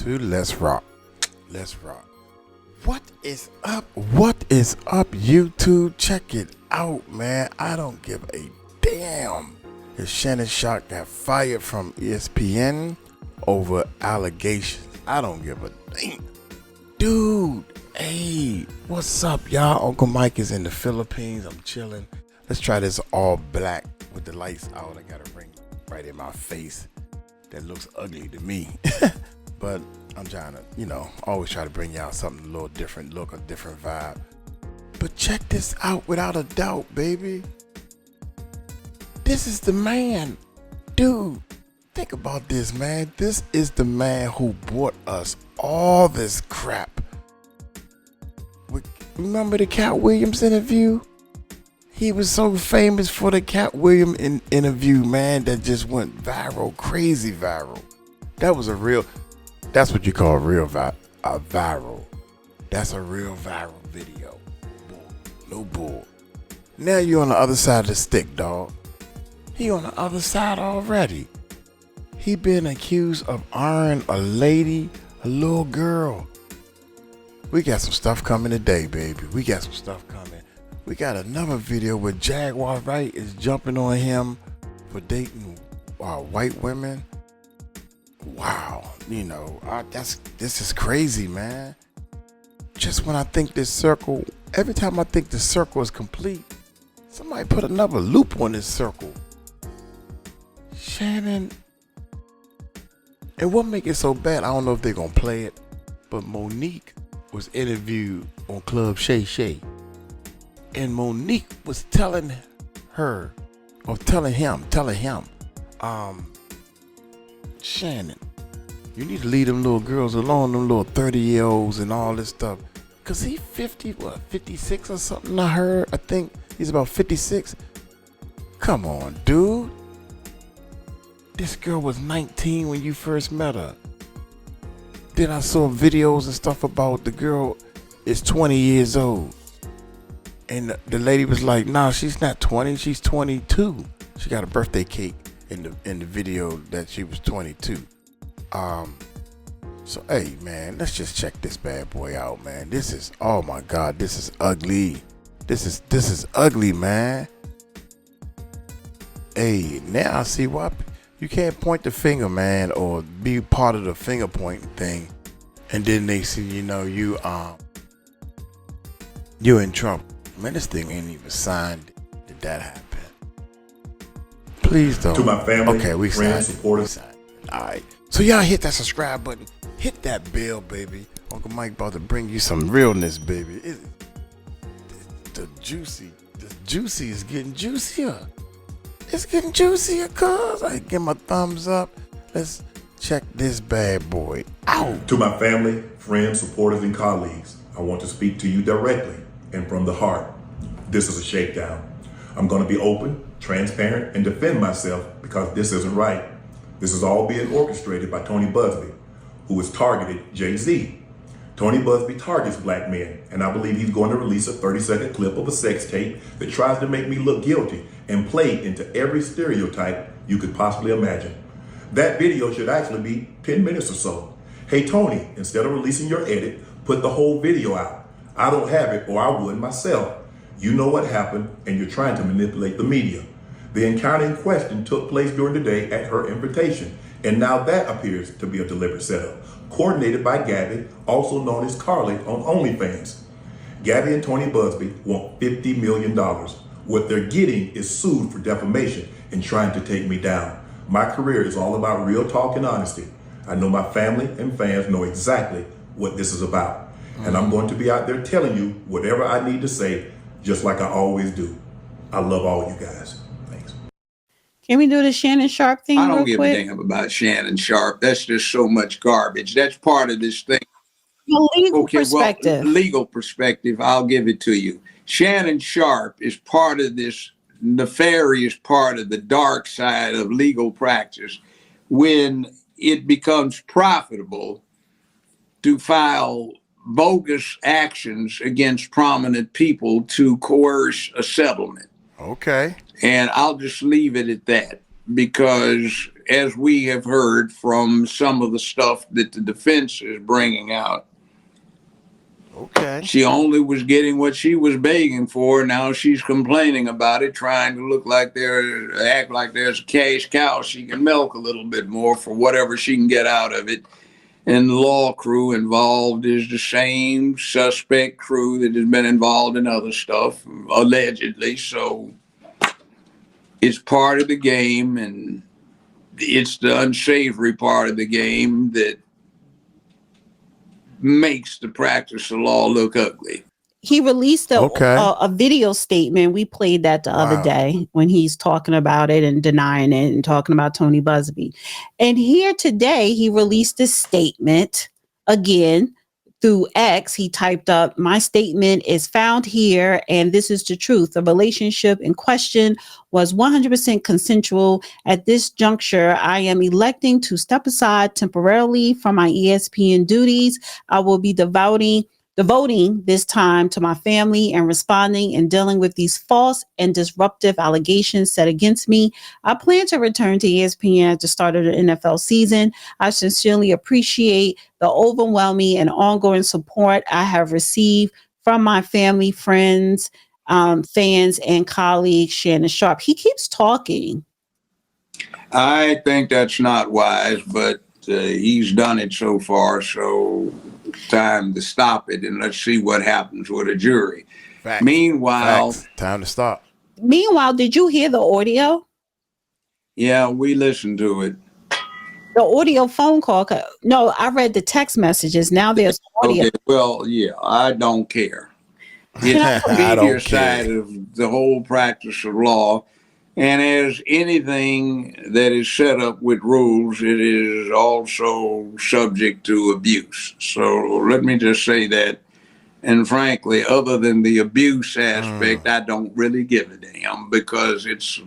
dude. Let's rock. Let's rock. What is up? What is up, YouTube? Check it out, man. I don't give a damn if Shannon Sharpe got fired from ESPN over allegations. I don't give a damn. Dude, hey, what's up, y'all? Uncle Mike is in the Philippines. I'm chilling. Let's try this all black with the lights out. I got a ring right in my face that looks ugly to me. But I'm trying to, always try to bring y'all something a little different look, a different vibe. But check this out without a doubt, baby. This is the man. Dude, think about this, man. This is the man who brought us all this crap. Remember the Cat Williams interview? He was so famous for the Cat Williams interview, man, that just went viral, crazy viral. That was that's what you call a viral. That's a real viral video. No bull. Now you're on the other side of the stick, dog. He on the other side already. He been accused of ironing a lady, a little girl. We got some stuff coming today, baby. We got some stuff coming. We got another video where Jaguar Wright is jumping on him for dating white women. Wow, this is crazy, man. Just when I think this circle, every time I think the circle is complete, somebody put another loop on this circle. Shannon, and what make it so bad, I don't know if they're gonna play it, but Monique was interviewed on Club Shay Shay, and Monique was telling him, Shannon, you need to leave them little girls alone, them little 30-year-olds and all this stuff. Cause he 56 or something, I think he's about 56. Come on, dude. This girl was 19 when you first met her. Then I saw videos and stuff about the girl is 20 years old. And the lady was like, nah, she's not 20, she's 22. She got a birthday cake in the video that she was 22. So hey, man, let's just check this bad boy out, man. This is, oh my God, this is ugly. This is ugly, man. Hey, now I see why you can't point the finger, man, or be part of the finger pointing thing, and then they see, you're in trouble. Man, this thing ain't even signed. Did that happen? Please don't. To my family, okay, we friends, signed. supporters. All right. So y'all hit that subscribe button. Hit that bell, baby. Uncle Mike about to bring you some realness, baby. The juicy is getting juicier. It's getting juicier, cuz. I give my thumbs up. Let's check this bad boy out. To my family, friends, supporters, and colleagues, I want to speak to you directly and from the heart. This is a shakedown. I'm going to be open, transparent, and defend myself because this isn't right. This is all being orchestrated by Tony Buzbee, who has targeted Jay-Z. Tony Buzbee targets black men, and I believe he's going to release a 30-second clip of a sex tape that tries to make me look guilty and play into every stereotype you could possibly imagine. That video should actually be 10 minutes or so. Hey Tony, instead of releasing your edit, put the whole video out. I don't have it, or I would myself. You know what happened, and you're trying to manipulate the media. The encounter in question took place during the day at her invitation, and now that appears to be a deliberate setup, coordinated by Gabby, also known as Carly on OnlyFans. Gabby and Tony Buzbee want $50 million. What they're getting is sued for defamation and trying to take me down. My career is all about real talk and honesty. I know my family and fans know exactly what this is about. And I'm going to be out there telling you whatever I need to say, just like I always do. I love all you guys. Thanks. Can we do the Shannon Sharpe thing? I don't real give quick? a damn about Shannon Sharpe. That's just so much garbage. That's part of this thing. The legal perspective. Well, legal perspective, I'll give it to you. Shannon Sharpe is part of this nefarious part of the dark side of legal practice when it becomes profitable to file bogus actions against prominent people to coerce a settlement. Okay. And I'll just leave it at that because as we have heard from some of the stuff that the defense is bringing out. Okay. She only was getting what she was begging for. Now she's complaining about it, trying to act like there's a cash cow she can milk a little bit more for whatever she can get out of it. And the law crew involved is the same suspect crew that has been involved in other stuff, allegedly. So it's part of the game, and it's the unsavory part of the game that makes the practice of law look ugly. He released a video statement. We played that the other day when he's talking about it and denying it and talking about Tony Busby. And here today, he released a statement again through X. He typed up, "My statement is found here, and this is the truth. The relationship in question was 100% consensual. At this juncture, I am electing to step aside temporarily from my ESPN duties. I will be devoting this time to my family and responding and dealing with these false and disruptive allegations set against me. I plan to return to ESPN at the start of the NFL season. I sincerely appreciate the overwhelming and ongoing support I have received from my family, friends, fans, and colleagues." Shannon Sharpe. He keeps talking. I think that's not wise, but he's done it so far, so time to stop it, and let's see what happens with a jury. Facts. Meanwhile, time to stop. Meanwhile, did you hear the audio? Yeah, we listened to it. The audio phone call? No, I read the text messages. Now there's audio. Okay, well, yeah, I don't care. I It's don't your side care. of the whole practice of law. And as anything that is set up with rules, it is also subject to abuse. So let me just say that. And frankly, other than the abuse aspect, I don't really give a damn, because it's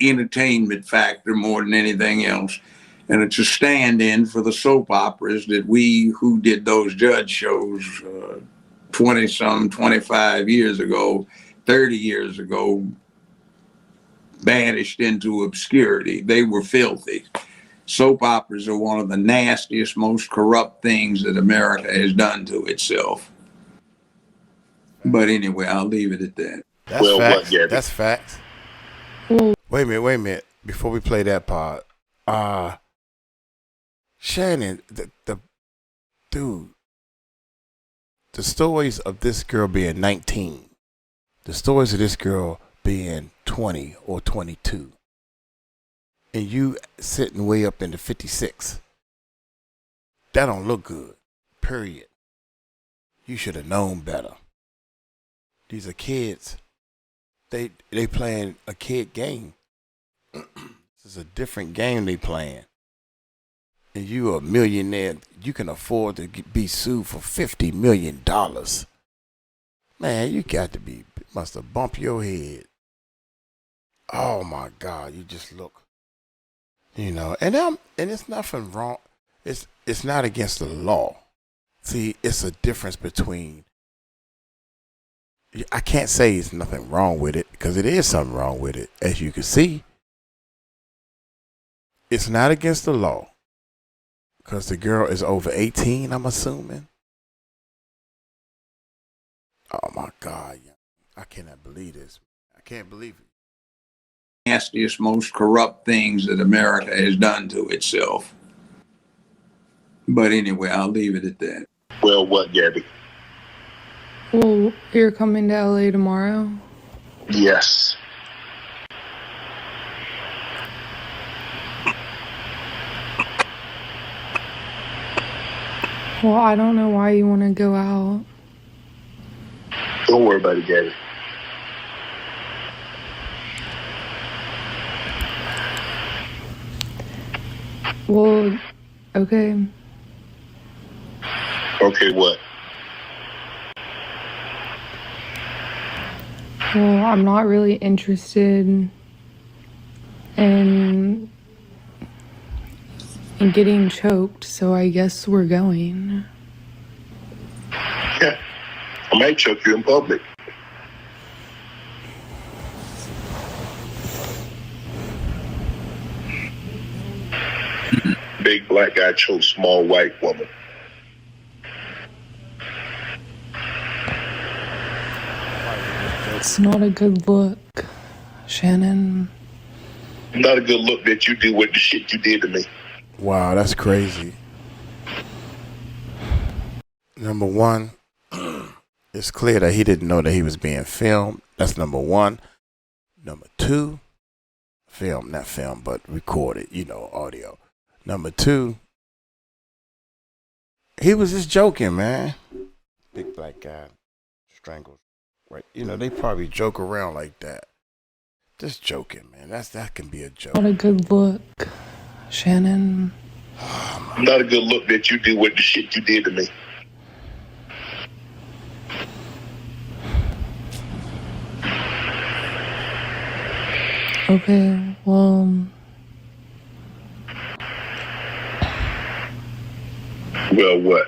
entertainment factor more than anything else. And it's a stand-in for the soap operas that we who did those judge shows 25 years ago, 30 years ago, banished into obscurity. They were filthy. Soap operas are one of the nastiest, most corrupt things that America has done to itself. But anyway, I'll leave it at that. That's facts. That's facts. Wait a minute. Before we play that part, Shannon, the stories of this girl being 19, the stories of this girl being 20 or 22, and you sitting way up into 56, that don't look good, period. You should have known better. These are kids. They playing a kid game. This is a different game they playing. And you a millionaire, you can afford to be sued for $50 million. Man, you must have bumped your head. Oh my God, you just look, and it's nothing wrong. It's not against the law. See, it's a difference between, I can't say it's nothing wrong with it, because it is something wrong with it. As you can see, it's not against the law, because the girl is over 18, I'm assuming. Oh my God, I cannot believe this. I can't believe it. Nastiest, most corrupt things that America has done to itself. But anyway, I'll leave it at that. Well, what, Gabby? Well, you're coming to LA tomorrow? Yes. Well, I don't know why you want to go out. Don't worry about it, Gabby. Well, okay. Okay, what? Well, I'm not really interested in getting choked, so I guess we're going. Yeah. I might choke you in public. big black guy choke small white woman. It's not a good look, Shannon. Not a good look that you do with the shit you did to me. Wow, that's crazy. Number one, it's clear that he didn't know that he was being filmed. That's number one. Number two, not film, but recorded, audio. Number two, he was just joking, man. Big black guy strangled. Right? They probably joke around like that. Just joking, man. That can be a joke. Not a good look, Shannon. Not a good look that you do with the shit you did to me. Okay, well. Well, what?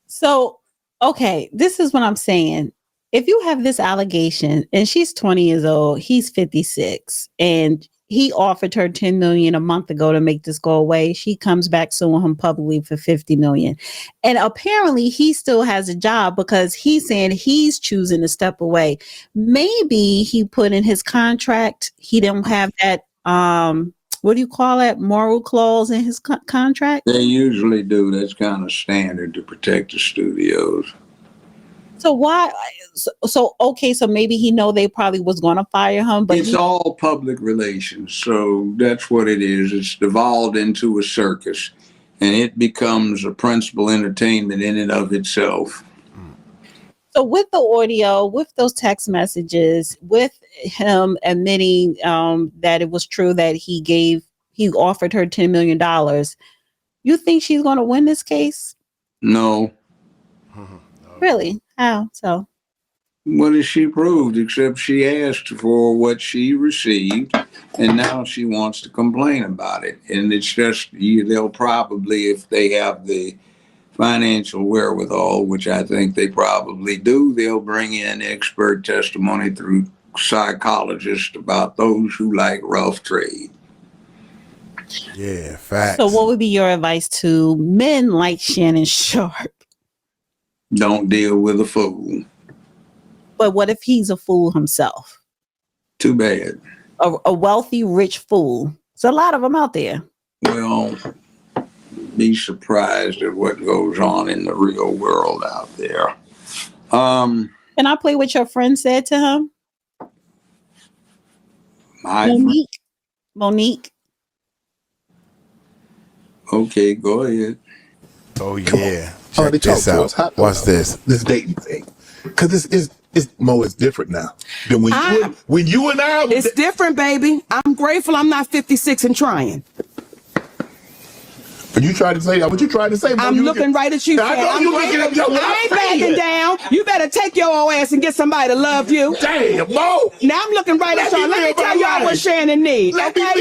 So, okay, this is what I'm saying. If you have this allegation and she's 20 years old, he's 56, and he offered her 10 million a month ago to make this go away. She comes back suing him publicly for 50 million. And apparently he still has a job because he's saying he's choosing to step away. Maybe he put in his contract, he didn't have that, what do you call it? Moral clause in his contract? They usually do. That's kind of standard to protect the studios. So why? So okay. So maybe he know they probably was going to fire him, but it's all public relations. So that's what it is. It's devolved into a circus, and it becomes a principal entertainment in and of itself. So with the audio, with those text messages, with him admitting that it was true that he offered her $10 million, you think she's going to win this case? No. Really? How so? What has she proved except she asked for what she received, and now she wants to complain about it. And it's just, they'll probably, if they have the financial wherewithal, which I think they probably do, they'll bring in expert testimony through psychologists about those who like rough trade. Yeah, facts. So what would be your advice to men like Shannon Sharpe? Don't deal with a fool. But what if he's a fool himself? Too bad. A wealthy, rich fool. There's a lot of them out there. Well, be surprised at what goes on in the real world out there. Can I play what your friend said to him? Monique. Okay, go ahead. Oh yeah. Check this out. What's this? This dating thing. Because it's Mo is different now. Than when you and I. It's different, baby. I'm grateful I'm not 56 and trying. But you tried to say what you tried to say. Mo, I'm looking right at you. I know you looking at me. I ain't backing down. You better take your old ass and get somebody to love you. Damn, Mo. Now I'm looking right at y'all. Let me tell y'all what Shannon needs. Let me tell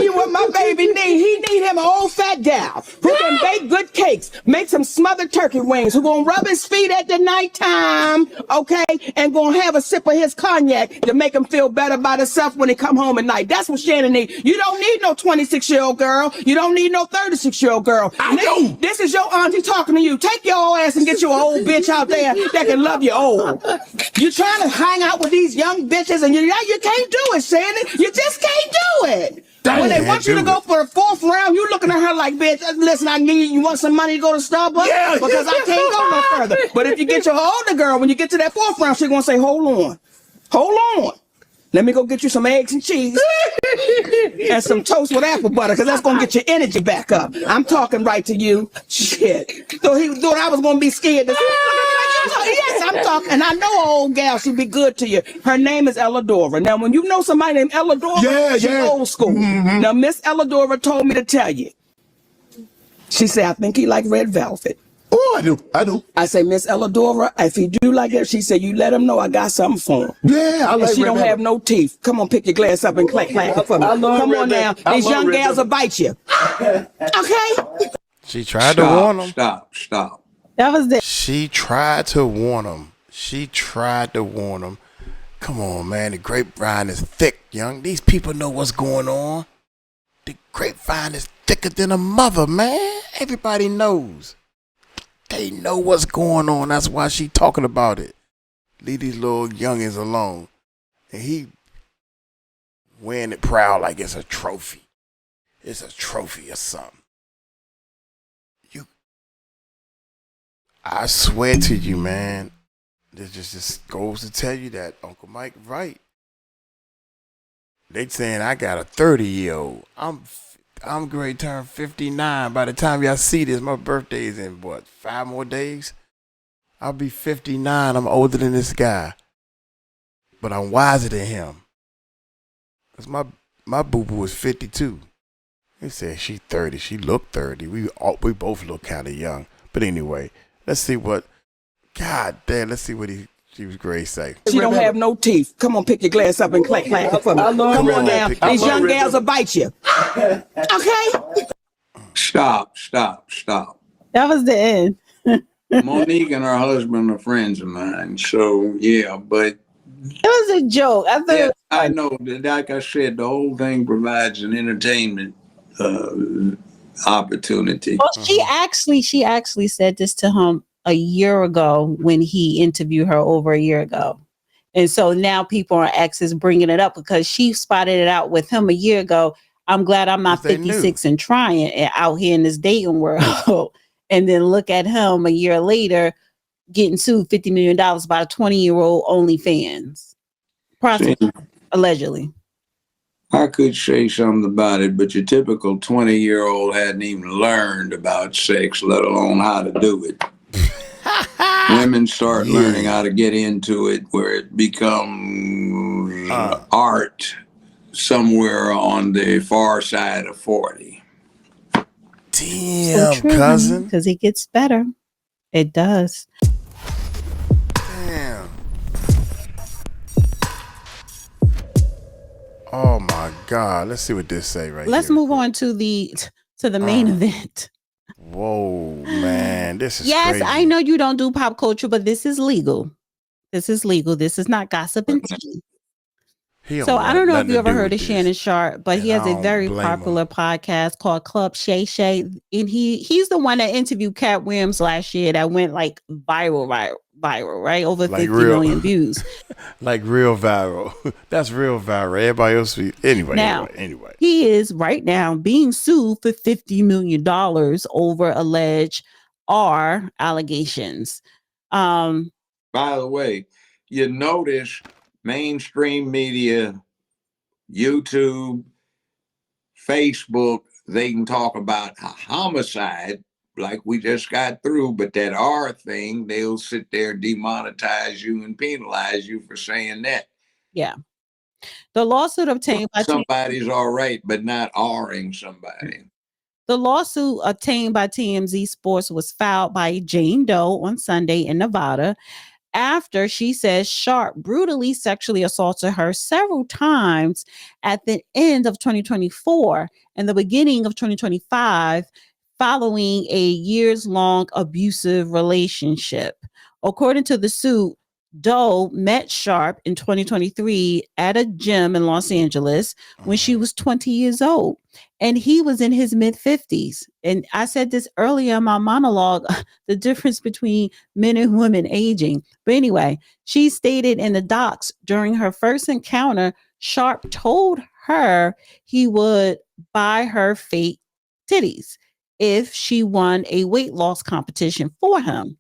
you what my baby needs. He need him an old fat gal who can bake good cakes, make some smothered turkey wings, who gonna rub his feet at the nighttime, okay, and gonna have a sip of his cognac to make him feel better about himself when he come home at night. That's what Shannon needs. You don't need no 26-year-old girl. You don't need no 36-year-old girl. I know. This is your auntie talking to you. Take your old ass and get you an old bitch out there that can love you old. You're trying to hang out with these young bitches and you can't do it, Shannon. You just can't do it. When they want you to go for the fourth round, you looking at her like, bitch, listen, you want some money to go to Starbucks? Yeah, because I can't go no further. But if you get your older girl, when you get to that fourth round, she's going to say, hold on. Let me go get you some eggs and cheese and some toast with apple butter, because that's going to get your energy back up. I'm talking right to you. Shit. So he thought I was going to be scared to say, yes, I'm talking. And I know an old gal, she'd be good to you. Her name is Elladora. Now, when you know somebody named Elladora, she's old school. Mm-hmm. Now, Miss Elladora told me to tell you. She said, I think he like red velvet. Oh, I do. I say, Miss Elladora, if he do like that, she said, you let him know I got something for him. Yeah, I like and she don't have no teeth. Come on, pick your glass up and clack it for me. Come on now. These young gals will bite you. Okay? She tried to warn him. Stop. That was it. She tried to warn him. Come on, man. The grapevine is thick, young. These people know what's going on. Grapevine is thicker than a mother, man. Everybody knows. They know what's going on. That's why she talking about it. Leave these little youngins alone. And he wearing it proud like it's a trophy. It's a trophy or something. I swear to you, man. This just goes to tell you that Uncle Mike right. They saying I got a 30-year-old. I'm going to turn 59. By the time y'all see this, my birthday is in 5 more days? I'll be 59. I'm older than this guy. But I'm wiser than him. Cause my boo-boo was 52. They said she 30. She looked 30. We both look kind of young. But anyway, let's see what. God damn, let's see what she was great say. She don't have no teeth. Come on, pick your glass up and clack for me. Come on now. These young gals will bite you. Okay? Stop. That was the end. Monique and her husband are friends of mine. So, yeah, but. It was a joke. I know. Like I said, the whole thing provides an entertainment opportunity. Well, she actually said this to him a year ago when he interviewed her over a year ago. And so now people on X is bringing it up because she spotted it out with him a year ago. I'm glad I'm not 56 and trying and out here in this dating world. And then look at him a year later getting sued $50 million by a 20-year-old OnlyFans prostitute, allegedly. I could say something about it, but your typical 20-year-old hadn't even learned about sex, let alone how to do it. Women start learning how to get into it where it becomes art somewhere on the far side of 40. Damn, so true, cousin. Because it gets better. It does. Damn. Oh my God. Let's see what this say right here. Let's move on to the main event. Whoa, man. This is yes, crazy. I know you don't do pop culture, but this is legal. This is legal. This is not gossip and tea. So I don't know if you ever heard of Shannon Sharpe, but he has a very popular podcast called Club Shay Shay. And he's the one that interviewed Cat Williams last year that went like viral, right? Over like 50 million views. Like real viral. That's real viral. Everybody else. Anyway. He is right now being sued for $50 million over alleged allegations. By the way, you notice mainstream media, YouTube, Facebook, they can talk about a homicide like we just got through, but that R thing, they'll sit there, demonetize you and penalize you for saying that. Yeah. The lawsuit obtained by somebody's all right, but not R-ing somebody. The lawsuit obtained by TMZ Sports was filed by Jane Doe on Sunday in Nevada after she says Sharpe brutally sexually assaulted her several times at the end of 2024 and the beginning of 2025 following a years-long abusive relationship. According to the suit, Doe met Sharpe in 2023 at a gym in Los Angeles when she was 20 years old, and he was in his mid-50s. And I said this earlier in my monologue, the difference between men and women aging. But anyway, she stated in the docs during her first encounter, Sharpe told her he would buy her fake titties if she won a weight loss competition for him.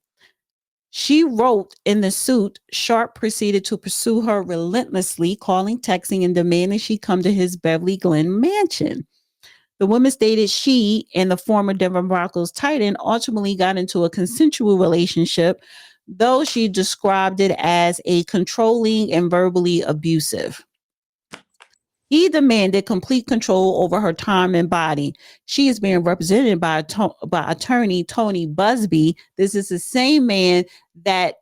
She wrote in the suit, Sharpe proceeded to pursue her relentlessly, calling, texting, and demanding she come to his Beverly Glen mansion. The woman stated she and the former Denver Broncos tight end ultimately got into a consensual relationship, though she described it as a controlling and verbally abusive. He demanded complete control over her time and body. She is being represented by attorney Tony Busby. This is the same man that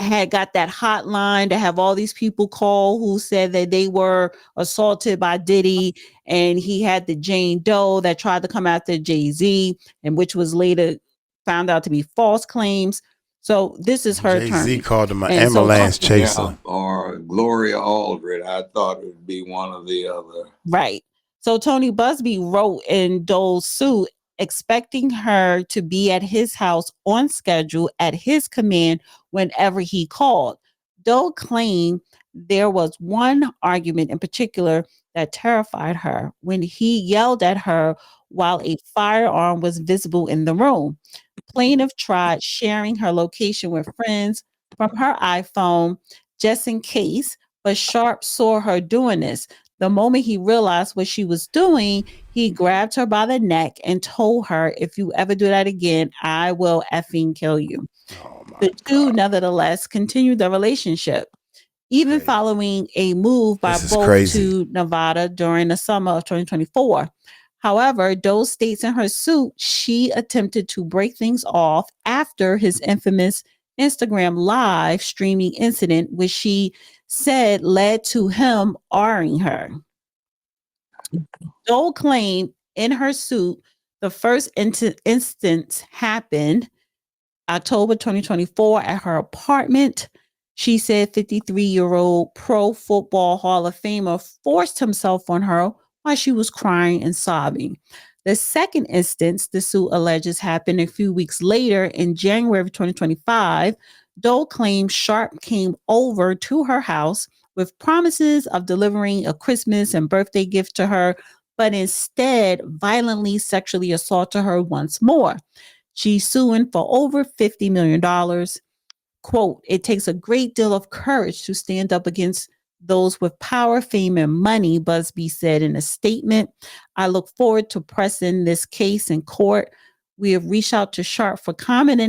had got that hotline to have all these people call who said that they were assaulted by Diddy, and he had the Jane Doe that tried to come after Jay-Z, and which was later found out to be false claims. So this is her attorney. Jay-Z called him an ambulance chaser. Or Gloria Aldred. I thought it would be one or the other. Right. So Tony Busby wrote in Dole's suit, expecting her to be at his house on schedule at his command whenever he called. Dole claimed there was one argument in particular that terrified her when he yelled at her while a firearm was visible in the room. Plaintiff tried sharing her location with friends from her iPhone just in case, but Sharpe saw her doing this. The moment he realized what she was doing, he grabbed her by the neck and told her, if you ever do that again, I will effing kill you. The two, nevertheless, continued the relationship, even following a move by both to Nevada during the summer of 2024. However, Dole states in her suit she attempted to break things off after his infamous Instagram live streaming incident, which she said led to him R-ing her. Dole claimed in her suit the first instance happened October 2024 at her apartment. She said 53-year-old Pro Football Hall of Famer forced himself on her while she was crying and sobbing. The second instance the suit alleges happened a few weeks later in January of 2025. Dole claims Sharpe came over to her house with promises of delivering a Christmas and birthday gift to her, but instead violently sexually assaulted her once more. She's suing for over $50 million. Quote, it takes a great deal of courage to stand up against those with power, fame, and money, Busby said in a statement. I look forward to pressing this case in court. We have reached out to Sharpe for comment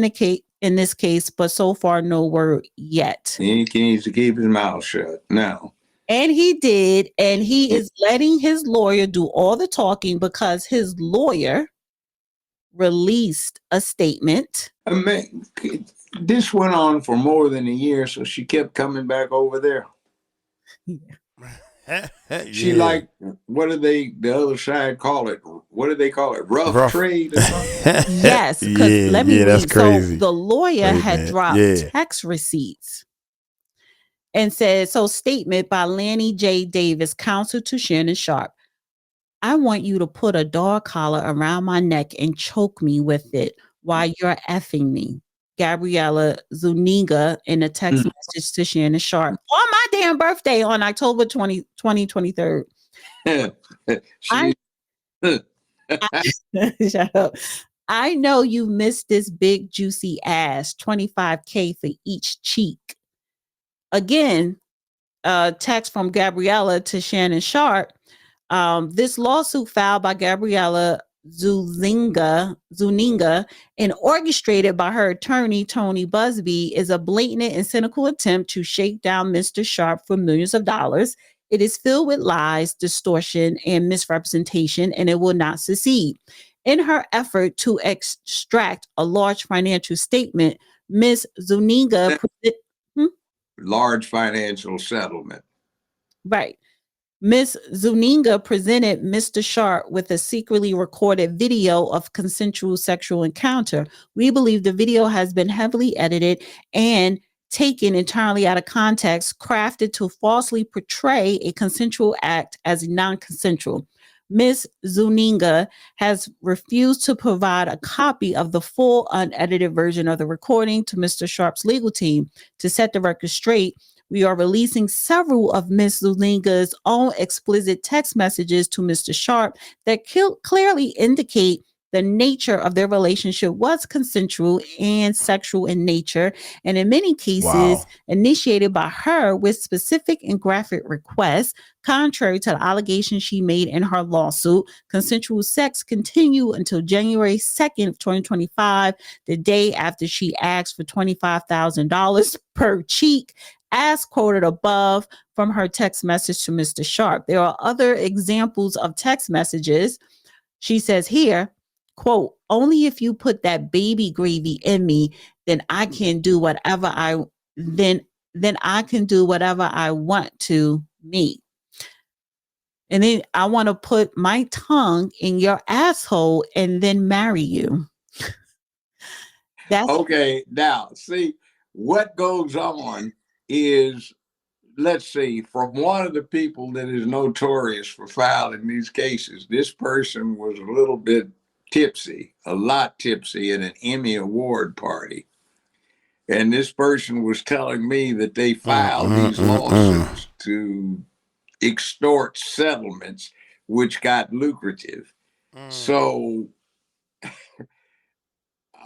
in this case, but so far no word yet. He needs to keep his mouth shut now. And he did, and he is letting his lawyer do all the talking because his lawyer released a statement. This went on for more than a year, so she kept coming back over there. Yeah. She like, what do the other side call it? What do they call it? Rough trade or something? Yes, because let me read. That's crazy. So the lawyer had dropped text receipts and said, so statement by Lanny J. Davis, counsel to Shannon Sharpe. I want you to put a dog collar around my neck and choke me with it while you're effing me. Gabriella Zuniga in a text message to Shannon Sharpe on my damn birthday on October 2023. Shut up. I know you missed this big juicy ass, $25K for each cheek. Again, text from Gabriella to Shannon Sharpe. This lawsuit filed by Gabriella Zuniga and orchestrated by her attorney, Tony Busby, is a blatant and cynical attempt to shake down Mr. Sharpe for millions of dollars. It is filled with lies, distortion, and misrepresentation, and it will not succeed. In her effort to extract a large financial statement, Ms. Zuniga... Large financial settlement. Right. Ms. Zuniga presented Mr. Sharpe with a secretly recorded video of consensual sexual encounter. We believe the video has been heavily edited and taken entirely out of context, crafted to falsely portray a consensual act as non-consensual. Ms. Zuniga has refused to provide a copy of the full unedited version of the recording to Mr. Sharpe's legal team. To set the record straight, we are releasing several of Ms. Zuniga's own explicit text messages to Mr. Sharpe that clearly indicate the nature of their relationship was consensual and sexual in nature, and in many cases initiated by her with specific and graphic requests. Contrary to the allegations she made in her lawsuit, consensual sex continued until January 2nd, 2025, the day after she asked for $25,000 per cheek, as quoted above from her text message to Mr. Sharpe. There are other examples of text messages. She says here, quote, only if you put that baby gravy in me, then I can do whatever I want to me. And then I want to put my tongue in your asshole and then marry you. That's okay. Now, see, what goes on is let's see, from one of the people that is notorious for filing these cases, this person was a little bit tipsy, a lot tipsy at an Emmy Award party. And this person was telling me that they filed these lawsuits to extort settlements, which got lucrative. So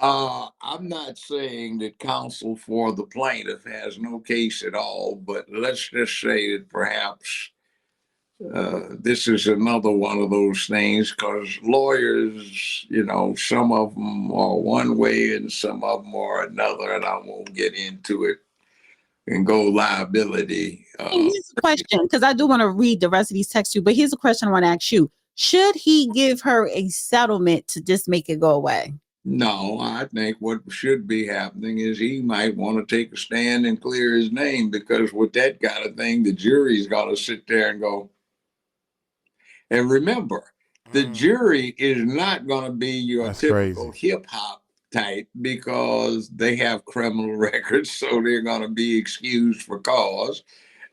I'm not saying that counsel for the plaintiff has no case at all, but let's just say that perhaps this is another one of those things, because lawyers, you know, some of them are one way and some of them are another, and I won't get into it and go liability. Here's a question, because I do want to read the rest of these texts too, but here's a question I want to ask you. Should he give her a settlement to just make it go away? No, I think what should be happening is he might want to take a stand and clear his name, because with that kind of thing, the jury's got to sit there and go. And remember, the jury is not going to be your typical hip hop type, because they have criminal records, so they're going to be excused for cause.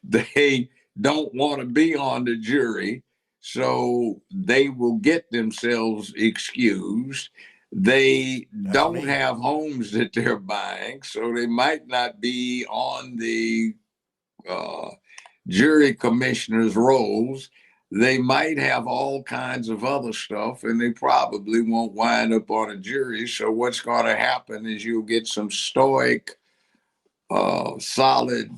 They don't want to be on the jury, so they will get themselves excused. They don't have homes that they're buying, so they might not be on the jury commissioner's rolls. They might have all kinds of other stuff, and they probably won't wind up on a jury. So what's going to happen is you'll get some stoic, solid,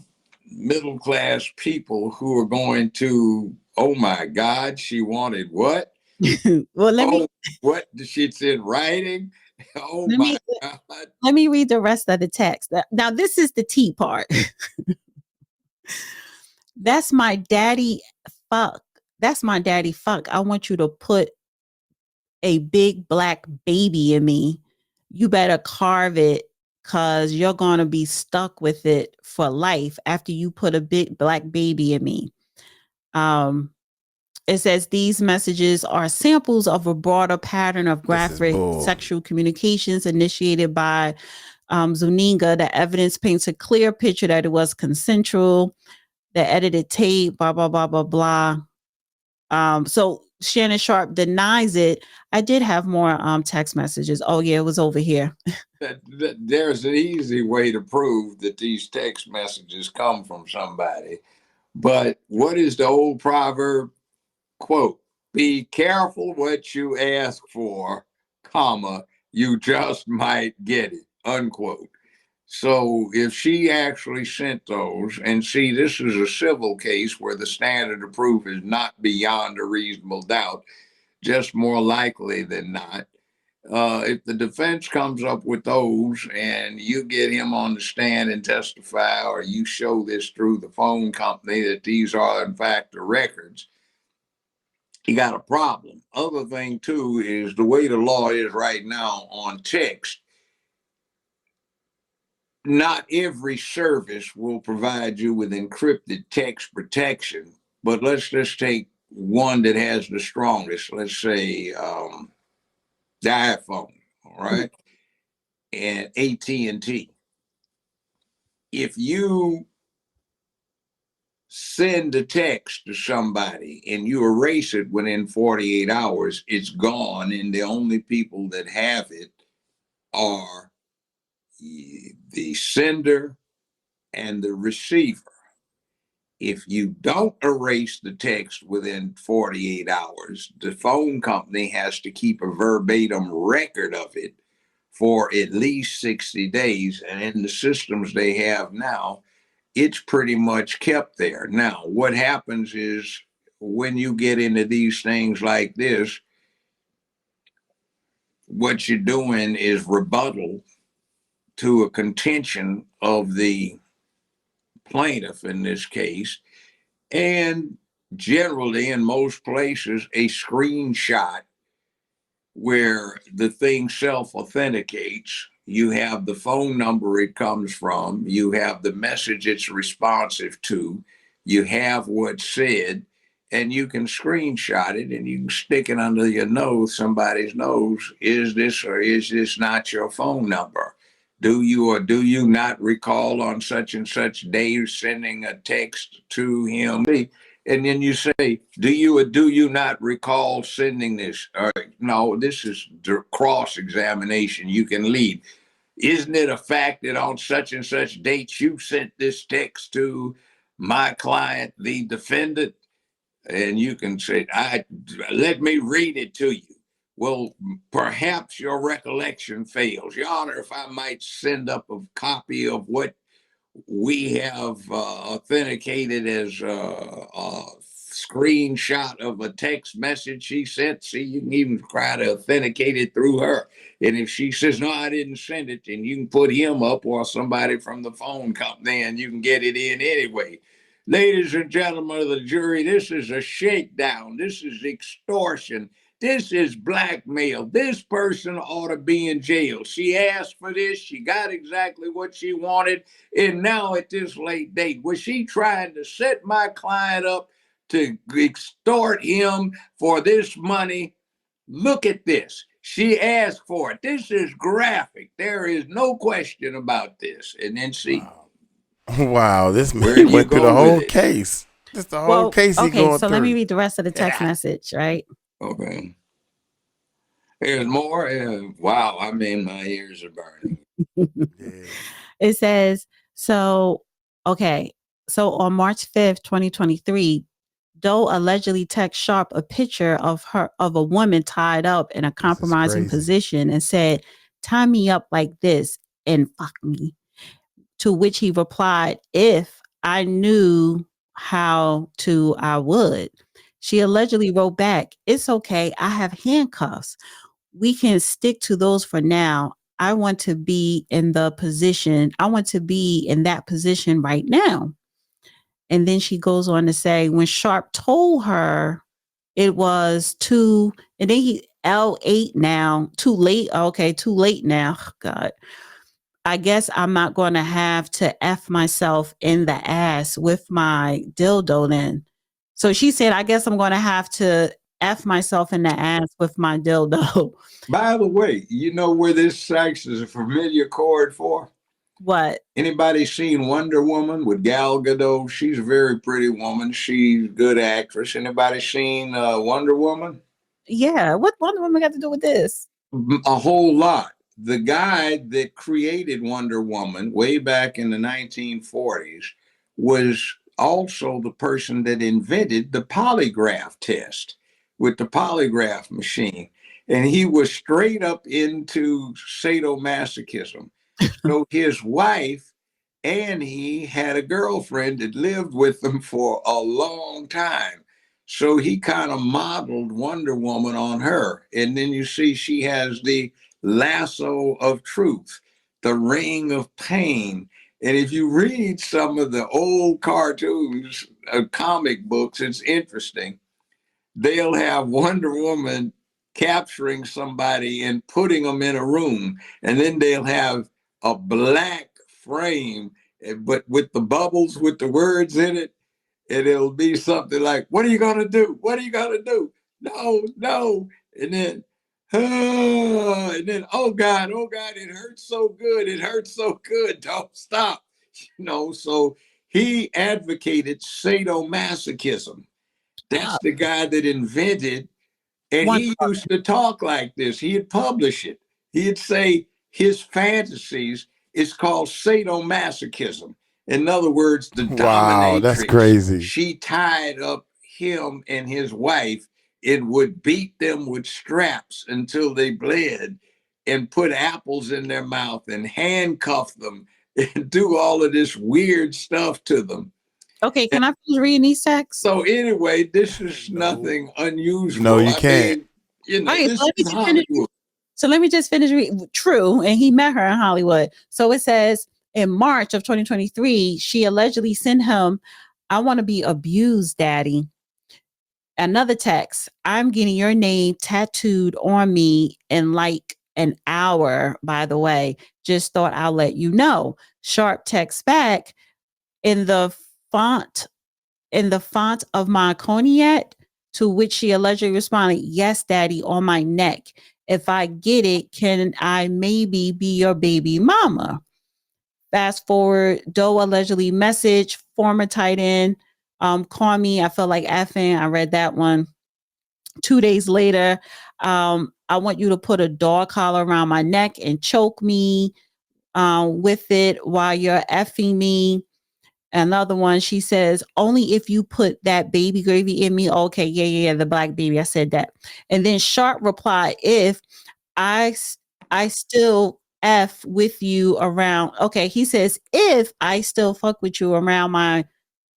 middle-class people who are going to, oh my God, she wanted what? Well, what? It's in writing? Oh my God. Let me read the rest of the text. Now, this is the T part. That's my daddy fuck. That's my daddy fuck. I want you to put a big black baby in me. You better carve it, because you're going to be stuck with it for life after you put a big black baby in me. It says these messages are samples of a broader pattern of graphic sexual communications initiated by Zuniga. The evidence paints a clear picture that it was consensual. The edited tape, blah, blah, blah, blah, blah. So Shannon Sharpe denies it. I did have more text messages. Oh, yeah, it was over here. There's an easy way to prove that these text messages come from somebody. But what is the old proverb? Quote, be careful what you ask for, comma, you just might get it, unquote. So if she actually sent those, and see, this is a civil case where the standard of proof is not beyond a reasonable doubt, just more likely than not. If the defense comes up with those and you get him on the stand and testify, or you show this through the phone company that these are in fact the records, you got a problem. Other thing too is the way the law is right now on text. Not every service will provide you with encrypted text protection, but let's just take one that has the strongest. Let's say the iPhone, all right, and AT&T. If you send a text to somebody and you erase it within 48 hours, it's gone, and the only people that have it are the sender and the receiver. If you don't erase the text within 48 hours, the phone company has to keep a verbatim record of it for at least 60 days. And in the systems they have now, it's pretty much kept there. Now, what happens is when you get into these things like this, what you're doing is rebuttal to a contention of the plaintiff in this case, and generally in most places a screenshot where the thing self-authenticates. You have the phone number it comes from, you have the message it's responsive to, you have what's said, and you can screenshot it and you can stick it under your nose, somebody's nose. Is this or is this not your phone number? do you or do you not recall on such and such day sending a text to him? And then you say, do you or do you not recall sending this? No, this is cross-examination. You can lead. Isn't it a fact that on such and such dates you sent this text to my client, the defendant? And you can say, let me read it to you. Well, perhaps your recollection fails. Your Honor, if I might send up a copy of what we have authenticated as a screenshot of a text message she sent. See, you can even try to authenticate it through her. And if she says, no, I didn't send it, then you can put him up or somebody from the phone company and you can get it in anyway. Ladies and gentlemen of the jury, this is a shakedown. This is extortion. This is blackmail. This person ought to be in jail. She asked for this. She got exactly what she wanted. And now at this late date, was she trying to set my client up to extort him for this money? Look at this. She asked for it. This is graphic. There is no question about this. And then see. Wow, this man went through the whole case. Just the whole case he going through. Let me read the rest of the text message, right? Okay. There's more. Wow, I mean, my ears are burning. It says, so on March 5th, 2023, Doe allegedly texted Sharpe a picture of a woman tied up in a compromising position and said, tie me up like this and fuck me. To which he replied, if I knew how to, I would. She allegedly wrote back, it's okay, I have handcuffs. We can stick to those for now. I want to be in that position right now. And then she goes on to say, when Sharpe told her it was too, and then he L8 now, too late. Okay, too late now. God. I guess I'm not going to have to F myself in the ass with my dildo then. So she said, I guess I'm going to have to F myself in the ass with my dildo. By the way, you know where this sex is a familiar chord for? What? Anybody seen Wonder Woman with Gal Gadot? She's a very pretty woman. She's a good actress. Anybody seen Wonder Woman? Yeah. What Wonder Woman got to do with this? A whole lot. The guy that created Wonder Woman way back in the 1940s was also the person that invented the polygraph test with the polygraph machine. And he was straight up into sadomasochism. So his wife and he had a girlfriend that lived with them for a long time. So he kind of modeled Wonder Woman on her. And then you see she has the lasso of truth, the ring of pain. And if you read some of the old cartoons, comic books, it's interesting. They'll have Wonder Woman capturing somebody and putting them in a room. And then they'll have a black frame, but with the bubbles, with the words in it. And it'll be something like, what are you going to do? What are you going to do? No. And then, oh God, it hurts so good. It hurts so good. Don't stop. So he advocated sadomasochism. That's the guy that invented, and he used to talk like this. He'd publish it. He'd say his fantasies is called sadomasochism. In other words, the dominatrix. Wow, that's crazy. She tied up him and his wife and would beat them with straps until they bled and put apples in their mouth and handcuff them and do all of this weird stuff to them. Okay, can I please read these texts? So anyway, this is nothing unusual. No, you can't. This is Hollywood. So let me just finish reading. True, and he met her in Hollywood. So it says, in March of 2023, she allegedly sent him, I want to be abused, daddy. Another text, I'm getting your name tattooed on me in like an hour, by the way. Just thought I'll let you know. Sharpe texts back, in the font of my cognac, to which she allegedly responded, yes, daddy, on my neck. If I get it, can I maybe be your baby mama? Fast forward, Doe allegedly messaged former tight end, call me. I felt like effing. I read that one. 2 days later, I want you to put a dog collar around my neck and choke me with it while you're effing me. Another one, she says, only if you put that baby gravy in me. Okay, yeah, the black baby. I said that. And then Sharpe replied, if I still F with you around, okay, he says, if I still fuck with you around my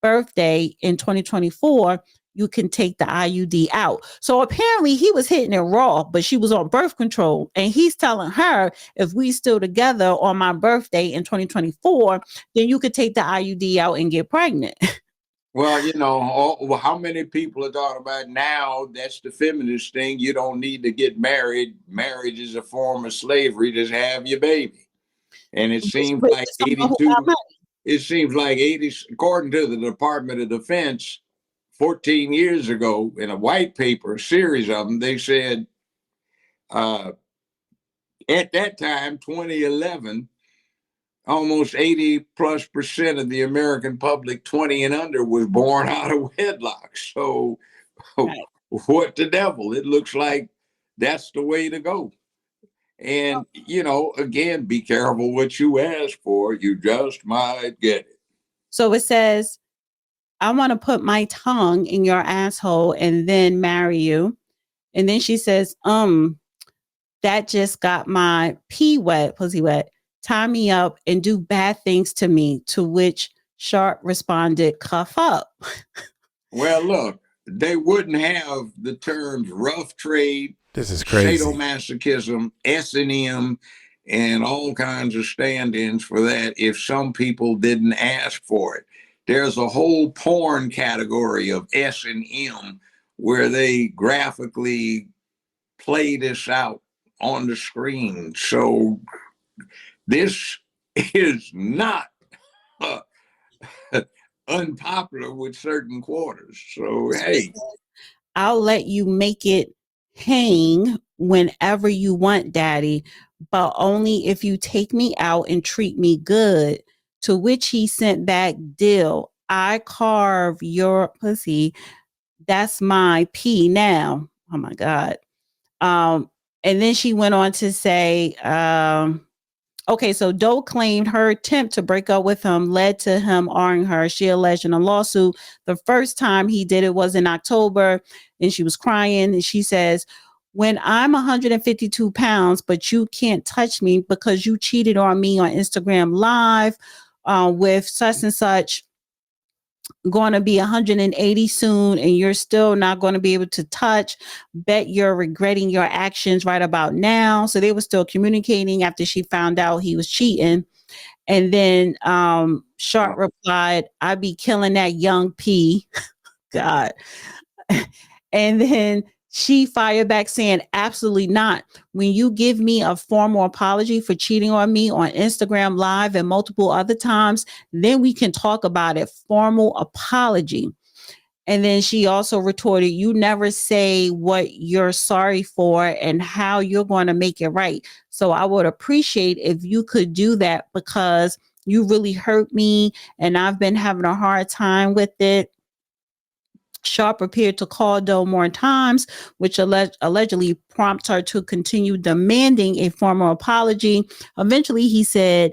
birthday in 2024, you can take the IUD out. So apparently he was hitting it raw, but she was on birth control. And he's telling her, if we still together on my birthday in 2024, then you could take the IUD out and get pregnant. Well, how many people are talking about now? That's the feminist thing. You don't need to get married. Marriage is a form of slavery. Just have your baby. And it seems like 82. It seems like 80, according to the Department of Defense, 14 years ago in a white paper, a series of them, they said at that time, 2011, almost 80+% of the American public 20 and under was born out of wedlock. So what the devil? It looks like that's the way to go. And, again, be careful what you ask for. You just might get it. So it says, I want to put my tongue in your asshole and then marry you. And then she says, that just got my pussy wet. Tie me up and do bad things to me. To which Sharpe responded, cuff up. Well, look, they wouldn't have the terms rough trade, this is crazy, sadomasochism, S&M, and all kinds of stand-ins for that if some people didn't ask for it. There's a whole porn category of S&M where they graphically play this out on the screen. So this is not unpopular with certain quarters. So, hey. I'll let you make it hang whenever you want, daddy, but only if you take me out and treat me good. To which he sent back, deal. I carve your pussy. That's my pee now. Oh my God. And then she went on to say, okay, so Doe claimed her attempt to break up with him led to him arguing her. She alleged in a lawsuit the first time he did it was in October, and she was crying. And she says, when I'm 152 pounds, but you can't touch me because you cheated on me on Instagram Live with such and such, going to be 180 soon, and you're still not going to be able to touch. Bet you're regretting your actions right about now. So they were still communicating after she found out he was cheating. And then Sharpe replied, I be killing that young P. God. And then she fired back saying, absolutely not. When you give me a formal apology for cheating on me on Instagram Live and multiple other times, then we can talk about it. Formal apology. And then she also retorted, you never say what you're sorry for and how you're going to make it right. So I would appreciate if you could do that because you really hurt me and I've been having a hard time with it. Sharpe appeared to call Doe more times, which allegedly prompts her to continue demanding a formal apology. Eventually, he said,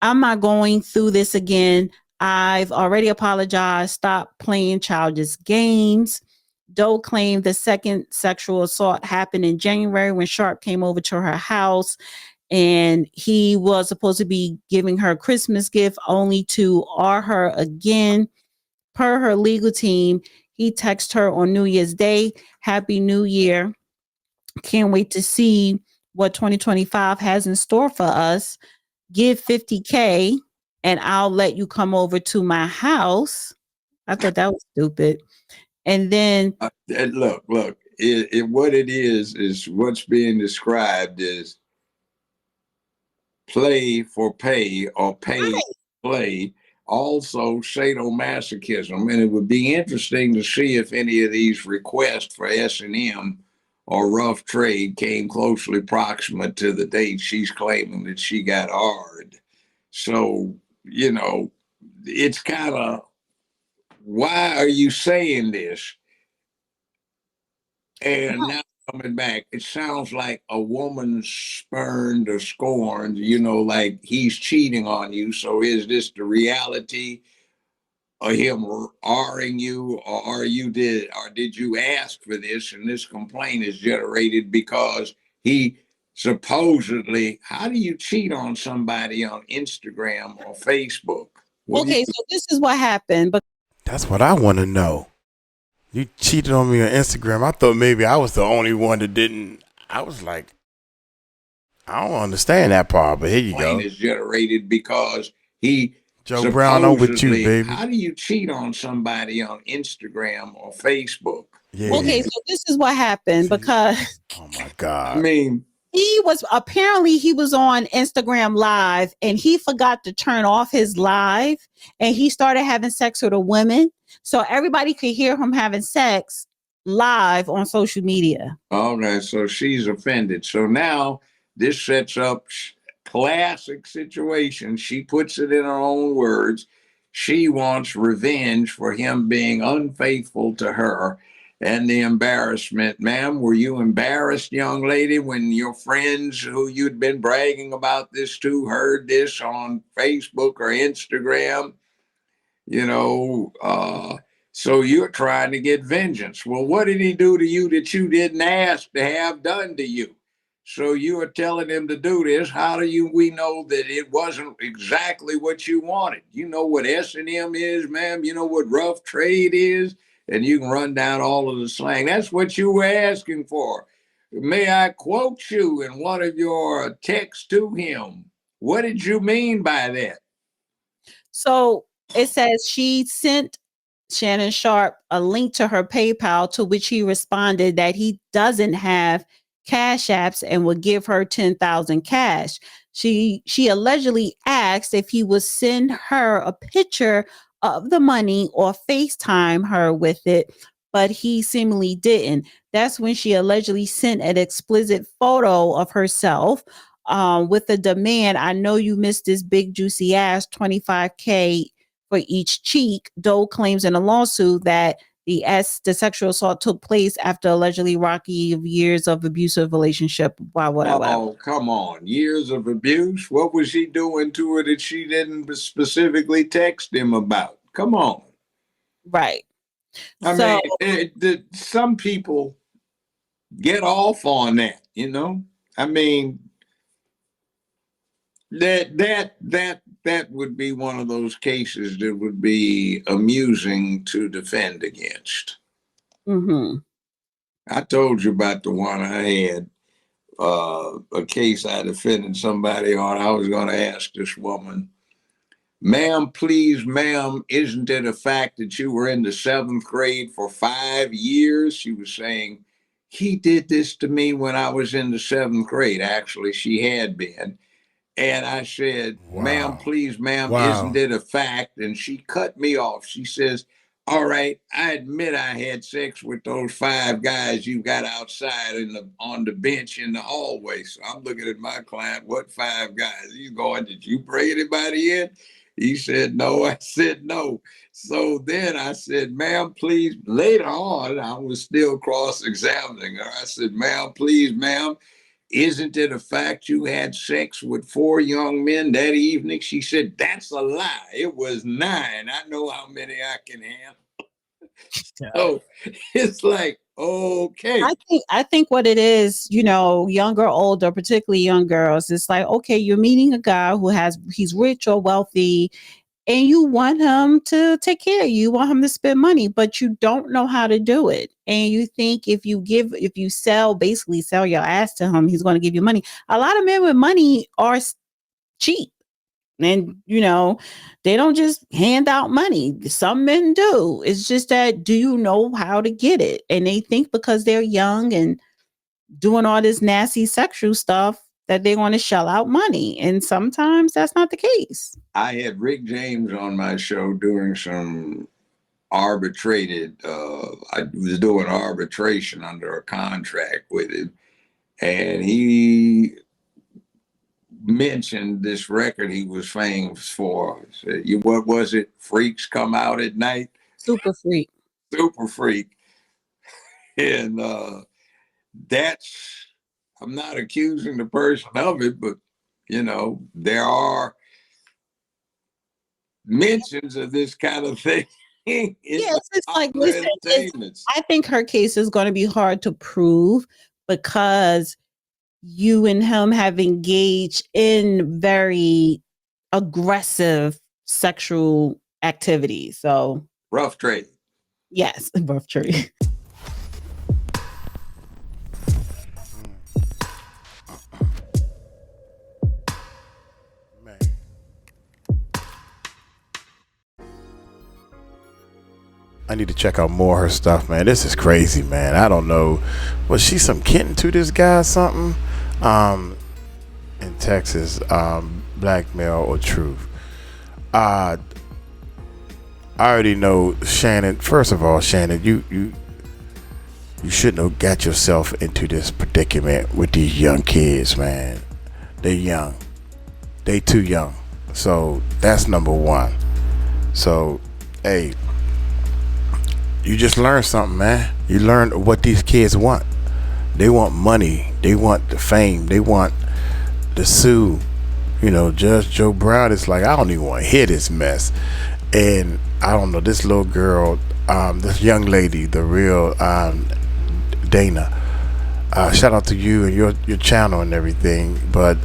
I'm not going through this again. I've already apologized. Stop playing childish games. Doe claimed the second sexual assault happened in January when Sharpe came over to her house, and he was supposed to be giving her a Christmas gift only to R her again. Per her legal team, he texted her on New Year's Day, Happy New Year. Can't wait to see what 2025 has in store for us. Give $50K and I'll let you come over to my house. I thought that was stupid. And then look, what it is what's being described is play for pay or pay for play. Also sadomasochism, and it would be interesting to see if any of these requests for S&M or rough trade came closely proximate to the date she's claiming that she got hard. So, you know, it's kind of, why are you saying this? And now coming back, it sounds like a woman spurned or scorned, you know, like he's cheating on you. So is this the reality of him R-ing you, or did you ask for this and this complaint is generated because he supposedly, how do you cheat on somebody on Instagram or Facebook? Okay, so this is what happened. But that's what I want to know. You cheated on me on Instagram. I thought maybe I was the only one that didn't. I was like, I don't understand that part, but here you go. Is generated because he Joe Brown, I'm with you, baby. How do you cheat on somebody on Instagram or Facebook? Yeah. Okay, so this is what happened because. Oh my God. I mean, he was on Instagram Live and he forgot to turn off his live and he started having sex with a woman. So everybody could hear him having sex live on social media. Okay, so she's offended. So now this sets up classic situation. She puts it in her own words. She wants revenge for him being unfaithful to her. And the embarrassment. Ma'am, were you embarrassed, young lady, when your friends who you'd been bragging about this to heard this on Facebook or Instagram? You know, so you're trying to get vengeance. Well, what did he do to you that you didn't ask to have done to you? So you are telling him to do this. How do we know that it wasn't exactly what you wanted? You know what S&M is, ma'am. You know what rough trade is. And you can run down all of the slang. That's what you were asking for. May I quote you in one of your texts to him? What did you mean by that? So it says she sent Shannon Sharpe a link to her PayPal, to which he responded that he doesn't have cash apps and would give her 10,000 cash. She allegedly asked if he would send her a picture of the money or FaceTime her with it, but he seemingly didn't. That's when she allegedly sent an explicit photo of herself with a demand. I know you missed this big juicy ass, $25K for each cheek. Doe claims in a lawsuit that the sexual assault took place after allegedly rocky years of abusive relationship. Whatever. Oh, come on. Years of abuse? What was he doing to her that she didn't specifically text him about? Come on. Right. I mean, some people get off on that, you know? I mean, that would be one of those cases that would be amusing to defend against. Mm-hmm. I told you about the one I had, a case I defended somebody on. I was going to ask this woman, ma'am, please, ma'am, isn't it a fact that you were in the 7th grade for 5 years? She was saying, he did this to me when I was in the 7th grade. Actually, she had been. And I said, wow. Ma'am, please, ma'am, wow. Isn't it a fact? And she cut me off. She says, all right, I admit I had sex with those 5 guys you got outside on the bench in the hallway. So I'm looking at my client, what 5 guys? He's going, did you bring anybody in? He said, no. I said, no. So then I said, ma'am, please. Later on, I was still cross-examining her. I said, ma'am, please, ma'am, isn't it a fact you had sex with 4 young men that evening? She said, that's a lie. It was 9. I know how many I can handle. So it's like, okay. I think what it is, you know, younger, older, particularly young girls, it's like, okay, you're meeting a guy he's rich or wealthy, and you want him to take care of you, you want him to spend money, but you don't know how to do it. And you think if you basically sell your ass to him, he's going to give you money. A lot of men with money are cheap. And, you know, they don't just hand out money. Some men do. It's just that, do you know how to get it? And they think because they're young and doing all this nasty sexual stuff that they want to shell out money. And sometimes that's not the case. I had Rick James on my show doing some arbitrated. I was doing arbitration under a contract with him, and he mentioned this record he was famous for. Said, what was it? Freaks Come Out at Night? Super Freak. Super Freak. And that's, I'm not accusing the person of it, but there are mentions of this kind of thing. Yes, it's like, listen, I think her case is going to be hard to prove because you and him have engaged in very aggressive sexual activity. So rough trade. Yes, rough trade. I need to check out more of her stuff, man. This is crazy, man. I don't know. Was she some kitten to this guy or something? In Texas, blackmail or truth. I already know Shannon. First of all, Shannon, you shouldn't have got yourself into this predicament with these young kids, man. They're young. They too young. So that's number one. So, hey, you just learned something, man. You learned what these kids want. They want money. They want the fame. They want the sue. Judge Joe Brown is like, I don't even want to hear this mess. And I don't know, this little girl, this young lady, the real Dana. Shout out to you and your channel and everything. But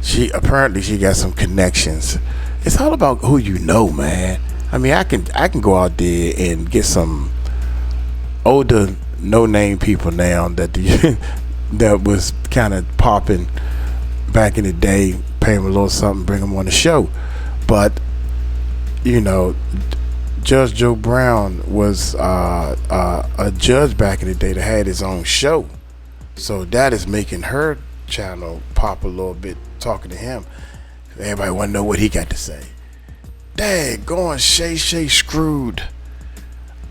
she got some connections. It's all about who you know, man. I mean, I can go out there and get some older no-name people now that was kind of popping back in the day, pay them a little something, bring them on the show. But Judge Joe Brown was a judge back in the day that had his own show, so that is making her channel pop a little bit. Talking to him, everybody want to know what he got to say. Daggone, Shay screwed.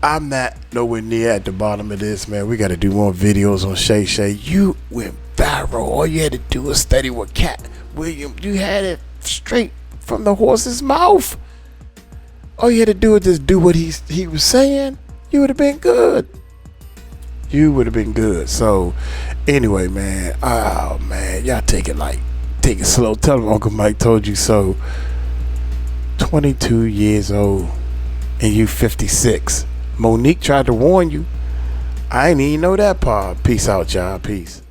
I'm not nowhere near at the bottom of this, man. We got to do more videos on Shay. You went viral. All you had to do was study with Cat William. You had it straight from the horse's mouth. All you had to do was just do what he was saying. You would have been good. So, anyway, man. Oh, man. Y'all take it slow. Tell them Uncle Mike told you so. 22 years old and you 56. Monique tried to warn you. I ain't even know that part. Peace out, y'all. Peace.